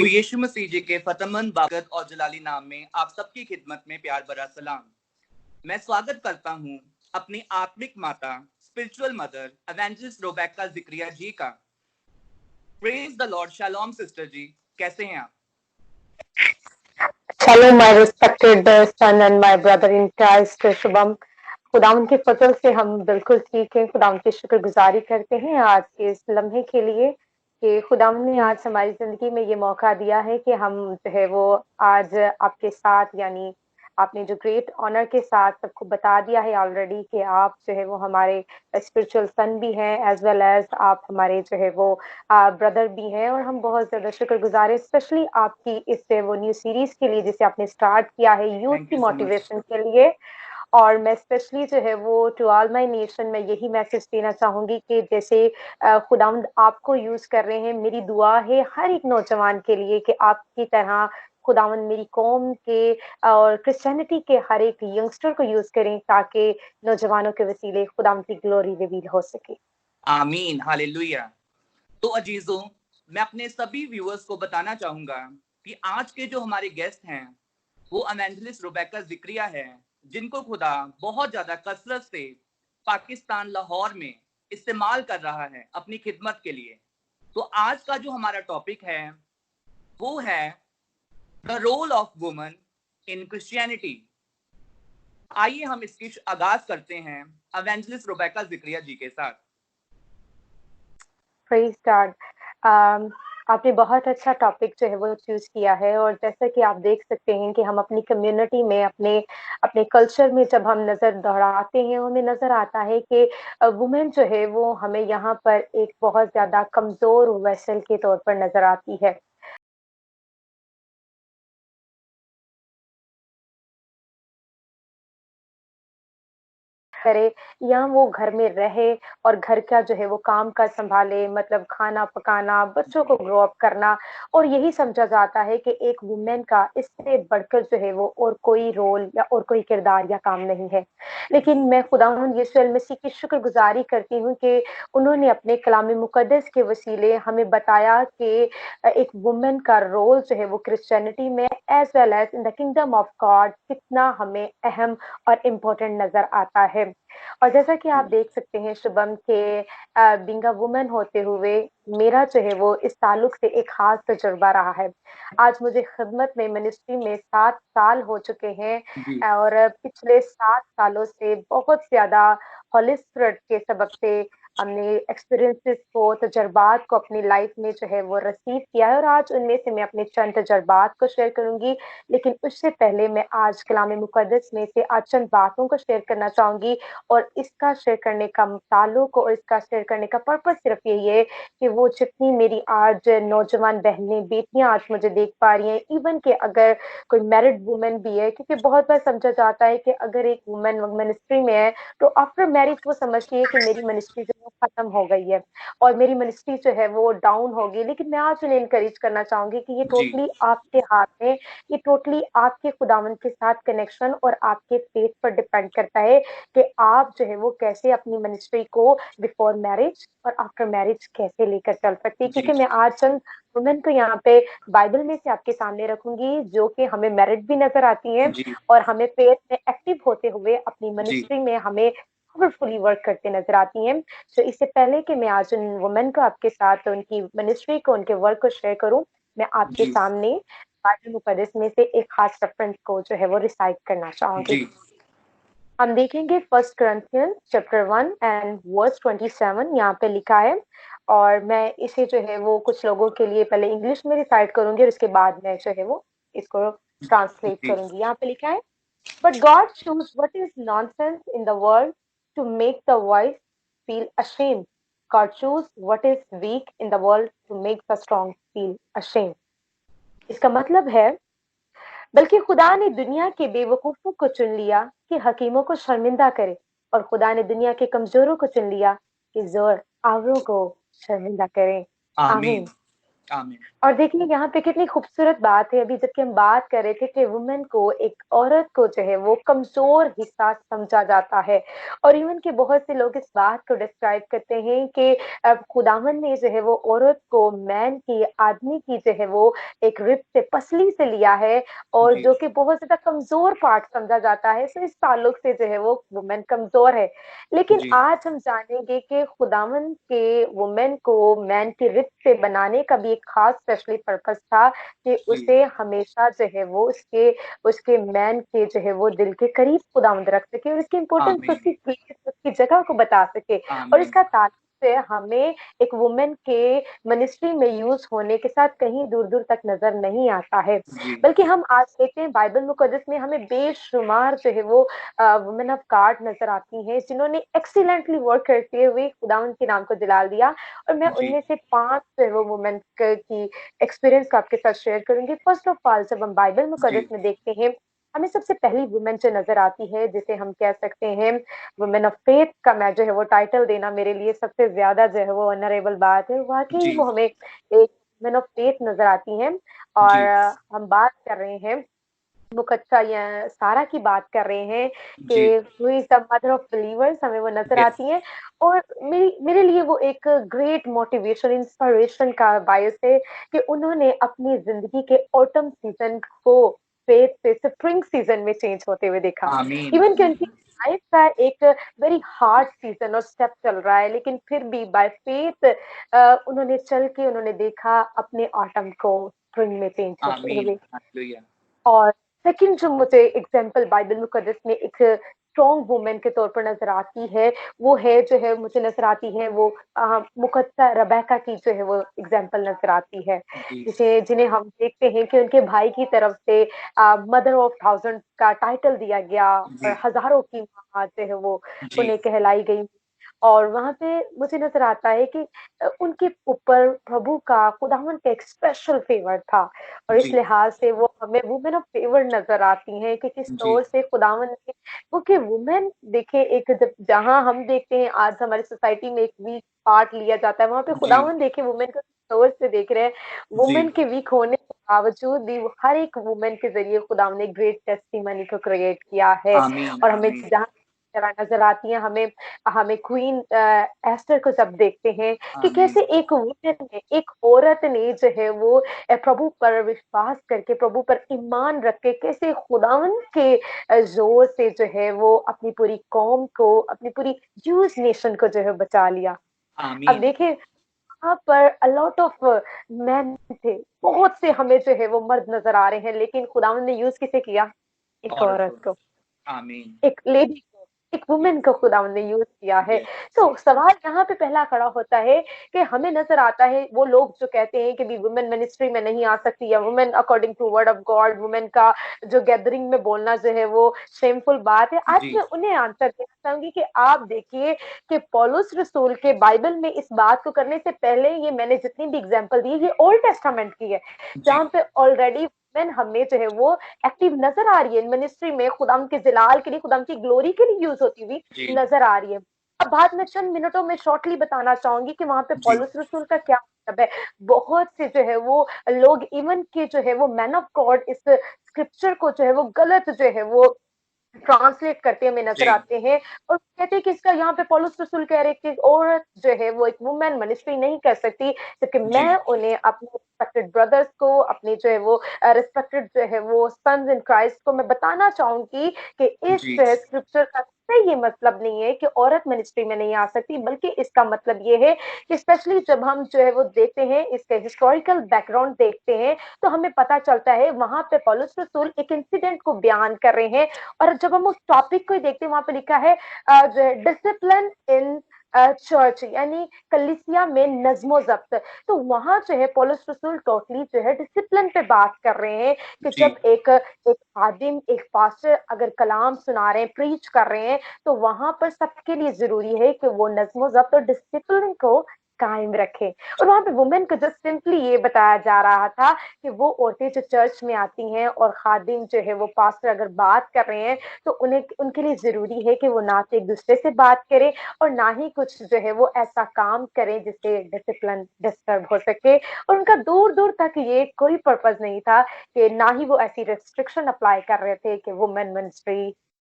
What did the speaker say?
प्रभु यीशु मसीह जी के फतेहमंद बाकत और जलाली नाम में आप सबकी खिदमत में प्यार भरा सलाम। मैं स्वागत करता हूं अपनी आत्मिक माता, spiritual mother, evangelist Rebecca Zikriya ji का। Praise the lord. Shalom sister ji, कैसे हैं आप? Shalom, my respected son and my brother in Christ, Shubham. खुदावंद के फजल से हम बिल्कुल ठीक हैं। खुदावंद की शुक्रगुजारी करते हैं आज के इस लम्हे के लिए कि खुदावंद ने आज हमारी जिंदगी में ये मौका दिया है कि हम जो है वो आज आपके साथ, यानी आपने जो ग्रेट ऑनर के साथ सबको बता दिया है ऑलरेडी कि आप जो है वो हमारे स्पिरिचुअल सन भी हैं, एज वेल एज आप हमारे जो है वो ब्रदर भी हैं। और हम बहुत ज्यादा शुक्रगुजार हैं, स्पेशली आपकी इस वो न्यू सीरीज के लिए जिसे आपने स्टार्ट किया है यूथ की मोटिवेशन के लिए। और मैं स्पेशली जो है वो टू ऑल माय नेशन में यही मैसेज देना चाहूंगी कि जैसे खुदावंद आपको यूज कर रहे हैं, मेरी दुआ है हर एक नौजवान के लिए कि आपकी तरह खुदावंद मेरी कौम के और क्रिश्चियनिटी के हर एक यंगस्टर को यूज करें ताकि नौजवानों के वसीले खुदावंद की ग्लोरी रिवील हो सके। आमीन, हालेलुया। तो अजीजों, मैं अपने सभी व्यूअर्स को बताना चाहूंगा कि आज के जो हमारे गेस्ट हैं वो एवेंजलिस्ट रेबेक्का ज़िक्रिया है, जिनको खुदा बहुत ज्यादा कसरत से पाकिस्तान लाहौर में इस्तेमाल कर रहा है अपनी खिदमत के लिए। तो आज का जो हमारा टॉपिक है वो है the role of woman in Christianity. आइए हम इसकी आगाज करते हैं एवेंजलिस्ट रेबेक्का ज़िक्रिया जी के साथ। Praise God. आपने बहुत अच्छा टॉपिक जो है वो चूज किया है। और जैसा कि आप देख सकते हैं कि हम अपनी कम्युनिटी में अपने अपने कल्चर में जब हम नजर दौड़ाते हैं, हमें नजर आता है कि वुमेन जो है वो हमें यहाँ पर एक बहुत ज्यादा कमजोर वेसल के तौर पर नजर आती है। करे या वो घर में रहे और घर का जो है वो काम काज संभाले, मतलब खाना पकाना, बच्चों को ग्रो अप करना। और यही समझा जाता है कि एक वुमेन का इससे बढ़कर जो है वो और कोई रोल या और कोई किरदार या काम नहीं है। लेकिन मैं खुदावंद यीशु मसीह की शुक्रगुजारी करती हूँ कि उन्होंने अपने कलाम मुकद्दस के वसीले हमें बताया कि एक वुमेन का रोल जो है वो क्रिश्चियनिटी में as well as in the kingdom of God कितना हमें अहम और इम्पोर्टेंट नजर आता है। और जैसा कि आप देख सकते हैं शुभम के बीइंग अ वुमन होते हुए मेरा जो है वो इस ताल्लुक से एक खास तजुर्बा रहा है। आज मुझे खिदमत में मिनिस्ट्री में 7 साल हो चुके हैं और पिछले 7 सालों से बहुत ज्यादा होली स्पिरिट के सबब से हमने एक्सपीरियंसेस को, तजर्बात को अपनी लाइफ में जो है वो रिसीव किया है। और आज उनमें से मैं अपने चंद तजर्बात को शेयर करूंगी। लेकिन उससे पहले मैं आज कलाम मुकद्दस में से आज चंद बातों को शेयर करना चाहूंगी। और इसका शेयर करने का ताल्लुक और इसका शेयर करने का पर्पस सिर्फ यही है कि वो जितनी मेरी आज नौजवान बहनें, बेटियां आज मुझे देख पा रही हैं, इवन कि अगर कोई मैरिड वुमेन भी है, क्योंकि बहुत बार समझा जाता है कि अगर एक वुमेन मिनिस्ट्री में है तो आफ्टर मैरिज वो समझती है कि मेरी मिनिस्ट्री जो है खत्म हो गई है और मेरी मिनिस्ट्री जो है वो डाउन होगी। लेकिन मैं आज उन्हें इनकरेज करना चाहूंगी कि ये टोटली आपके हाथ में, ये टोटली आपके खुदावंद के साथ कनेक्शन और आपके फेथ पर डिपेंड करता है कि आप जो है वो कैसे अपनी मिनिस्ट्री को बिफोर मैरिज और आफ्टर मैरिज कैसे लेकर चल सकती है। क्योंकि मैं आज चंद वुमेन को यहाँ पे बाइबल में से आपके सामने रखूंगी जो कि हमें मैरिड भी नजर आती हैं और हमें फेथ में एक्टिव होते हुए अपनी मिनिस्ट्री में हमें पावरफुली वर्क करते नजर आती हैं। तो इससे पहले कि मैं आज उन वुमेन को आपके साथ उनकी मिनिस्ट्री को, उनके वर्क को शेयर करूं, मैं आपके सामने बाइबल मुकद्दस में से एक खास रेफरेंस को जो है वो रिसाइट करना चाहूंगी। हम देखेंगे 1 Corinthians chapter 1 and verse 27। यहाँ पे लिखा है और मैं इसे जो है वो कुछ लोगों के लिए पहले इंग्लिश में रिसाइट करूंगी और उसके बाद मैं जो है वो इसको ट्रांसलेट करूंगी। यहाँ पे लिखा है, But God chose what is nonsense in the world to make the wise feel ashamed. God chose what is weak in the world to make the strong feel ashamed. इसका मतलब है, बल्कि खुदा ने दुनिया के बेवकूफों को चुन लिया कि हकीमों को शर्मिंदा करे, और खुदा ने दुनिया के कमजोरों को चुन लिया कि जोर आवरों को शर्मिंदा करें। आमीन। और देखिए यहाँ पे कितनी खूबसूरत बात है, अभी जबकि हम बात कर रहे थे कि वुमेन को, एक औरत को जो है वो कमजोर हिस्सा समझा जाता है। और इवन के बहुत से लोग इस बात को डिस्क्राइब करते हैं कि खुदावन ने जो है वो औरत को, मैन की, आदमी की जो है वो एक रिब से, पसली से लिया है, और जी जो कि बहुत ज्यादा कमजोर पार्ट समझा जाता है। तो इस ताल्लुक से जो है वो वुमेन कमजोर है। लेकिन जी आज हम जानेंगे कि खुदावन के वुमेन को मैन की रिप से बनाने का भी एक खास स्पेशली पर्पस था, कि जी। उसे हमेशा जो है वो उसके उसके मैन के जो है वो दिल के करीब खुदावंद रख सके, और उसकी इम्पोर्टेंस, आमीन। उसकी प्लेस, उसकी जगह को बता सके। और आमीन। इसका ताल्लुक से हमें एक वुमेन के मिनिस्ट्री में यूज होने के साथ कहीं दूर दूर तक नजर नहीं आता है। जी बल्कि हम आज देखते हैं बाइबल मुकद्दस में हमें बेशुमार जो है वो वुमेन ऑफ गॉड नजर आती हैं, जिन्होंने एक्सीलेंटली वर्क करते हुए खुदावंद के नाम को जलाल दिया। और मैं जी उनमें से 5 जो है वो वुमेन की एक्सपीरियंस को आपके साथ शेयर करूंगी। फर्स्ट ऑफ ऑल, जब हम बाइबल जी मुकद्दस में देखते हैं, हमें सबसे पहली वुमेन जो नजर आती है, जिसे हम कह सकते हैं वुमेन ऑफ फेथ का, मैं जो है वो टाइटल देना मेरे लिए सबसे ज्यादा जो है वो ऑनरेबल बात है। वाकई जी वो हमें एक वुमेन ऑफ फेथ नजर आती हैं। और जी हम बात कर रहे हैं मुकद्दसा या सारा की बात कर रहे हैं, कि जी। Who is the mother of believers, हमें वो नजर यस। आती हैं। और मेरी मेरे लिए वो एक ग्रेट मोटिवेशन, इंस्पिरेशन का बायस है, कि उन्होंने अपनी जिंदगी के ऑटम सीजन को फेथ से स्प्रिंग सीजन में चेंज होते हुए देखा। आमीन। इवन कि उनकी लाइफ का एक वेरी हार्ड सीजन और स्टेप चल रहा है, लेकिन फिर भी बाय फेथ उन्होंने चल के उन्होंने देखा अपने ऑटम को स्प्रिंग में चेंज होते आमीन। हुए। हालेलुया। और सेकंड जो मुझे एग्जांपल बाइबल मुकद्दस में एक स्ट्रॉन्ग वुमेन के तौर पर नजर आती है, वो है जो है मुझे नजर आती है वो मुकद्दसा रबैका की जो है वो एग्जांपल नजर आती है, जी जिसे जिन्हें हम देखते हैं कि उनके भाई की तरफ से मदर ऑफ थाउजेंड का टाइटल दिया गया, जी और हजारों की माँ जो है वो जी उन्हें कहलाई गई। और वहां पे मुझे नजर आता है कि उनके ऊपर प्रभु का, खुदावन का एक स्पेशल फेवर था। और इस जी लिहाज से वो हमें वुमेन ऑफ फेवर नजर आती हैं, कि किस जी तौर से खुदावन ने, क्योंकि वुमेन देखे, एक जब जहां हम देखते हैं आज हमारी सोसाइटी में एक वीक पार्ट लिया जाता है, वहां पे जी खुदावन देखे वुमेन को किस तौर से देख रहे हैं। जी। वुमेन के वीक होने के बावजूद भी हर एक वुमेन के जरिए खुदावन ने ग्रेट टेस्टिमनी को क्रिएट किया है। आमीन। और हमें आमीन। जहाँ तरह नजर आती है, हमें हमें क्वीन एस्टर को जब देखते हैं, कि आमीन। कैसे एक वुमेन ने, एक औरत ने जो है वो प्रभु पर विश्वास करके, प्रभु पर ईमान रख के, कैसे खुदावन के जोर से जो है वो अपनी पूरी कौम को, अपनी पूरी ज्यूज नेशन को जो है बचा लिया। अब आमीन। देखिए वहां पर अ लॉट ऑफ मैन थे, बहुत से हमें जो है वो मर्द नजर आ रहे हैं, लेकिन खुदावन ने यूज किसे किया? एक औरत औरत को। को, आमीन। एक लेडी को, एक वुमेन को खुदावन ने यूज किया है। यस। तो सवाल यहाँ पे पहला खड़ा होता है, कि हमें नजर आता है वो लोग जो कहते हैं कि भी वुमेन मिनिस्ट्री में नहीं आ सकती, या women according to word of God, women का जो गैदरिंग में बोलना जो है वो शेमफुल बात है। आज जी मैं उन्हें आंसर देना चाहूंगी कि आप देखिए कि पौलुस रसूल के बाइबल में इस बात को करने से पहले, ये मैंने जितनी भी एग्जांपल दी, ये ओल्ड टेस्टामेंट की है, जी जहां पे ऑलरेडी वुमेन हमें जो है वो एक्टिव नजर आ रही है मिनिस्ट्री में, खुदाम के जलाल के लिए, खुदाम की ग्लोरी के लिए यूज होती हुई जी नजर आ रही है। अब बात मैं चंद मिनटों में शॉर्टली बताना चाहूंगी कि वहां पे जी पौलुस रसूल का क्या मतलब है। बहुत से जो है वो लोग, इवन के जो है वो मैन ऑफ गॉड, इस स्क्रिप्चर को जो है वो गलत जो है वो ट्रांसलेट करते हमें नजर जी आते हैं, और कहते हैं कि इसका, यहाँ पे पौलुस रसूल कह रहे हैं कि औरत जो है वो एक वुमेन मिनिस्ट्री नहीं कर सकती, जबकि जी मैं उन्हें अपने रिस्पेक्टेड ब्रदर्स को, अपने जो है वो रिस्पेक्टेड जो है वो सन्स इन क्राइस्ट को मैं बताना चाहूंगी कि इस जी स्क्रिप्चर का से ये मतलब नहीं है कि औरत मिनिस्ट्री में नहीं आ सकती, बल्कि इसका मतलब ये है कि स्पेशली जब हम जो है वो देखते हैं, इसके हिस्टोरिकल बैकग्राउंड देखते हैं, तो हमें पता चलता है वहां पे पौलुस रसूल एक इंसिडेंट को बयान कर रहे हैं। और जब हम उस टॉपिक को देखते हैं, वहां पे लिखा है डिसिप्लिन इन चर्च, यानी कलीसिया में नज्मो जब्त। तो वहां जो है पौलुस रसूल टोटली जो है डिसिप्लिन पे बात कर रहे हैं, कि जी जब एक खादिम, एक पास्टर अगर कलाम सुना रहे हैं, प्रीच कर रहे हैं, तो वहां पर सबके लिए जरूरी है कि वो नज्मो जब्त और डिसिप्लिन को कायम रखें। और वहाँ पे वुमेन को जस्ट सिंपली ये बताया जा रहा था कि वो औरतें जो चर्च में आती हैं और खादिम जो है वो पास्टर अगर बात कर रहे हैं, तो उन्हें उनके लिए ज़रूरी है कि वो ना तो एक-दूसरे से बात करें और ना ही कुछ जो है वो ऐसा काम करें जिससे डिसिप्लिन डिस्टर्ब हो सके। और उनका दूर-दूर तक ये कोई पर्पज़ नहीं था कि ना ही वो ऐसी रिस्ट्रिक्शन अप्लाई कर रहे थे कि वुमेन मिनिस्ट्री